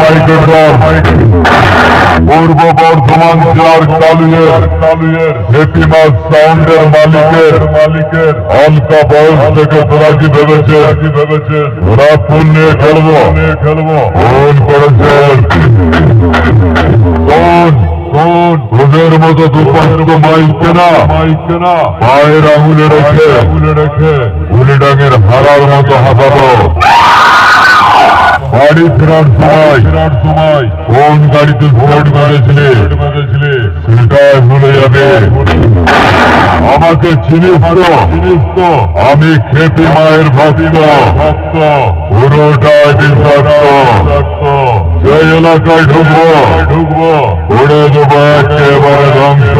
মাইকের দল পূর্ব বর্ধমান জেলার কালুয়ের হ্যাপি মাস সাউন্ডের মালিকের হালকা বয়স থেকে তোরা কি ভেবেছে ওরা ফুল নিয়ে খেলবো ফোন করেছেন তোদের মতো দুপান্ত মাইকে না পায়ের আঙুলে রেখে উলি ডাঙের হারার মতো হাঁপাবো। বাড়ি ফেরার সময় কোন গাড়িতে ভোট মেরেছিলে সেটাই ভুলে যাবে। আমাকে চিনিস তো আমি খেপি মায়ের ভক্ত পুরোটাই বিষাক্ত। সেই এলাকায় ঢুকবো করে দেবো একেবারে ধ্বংস।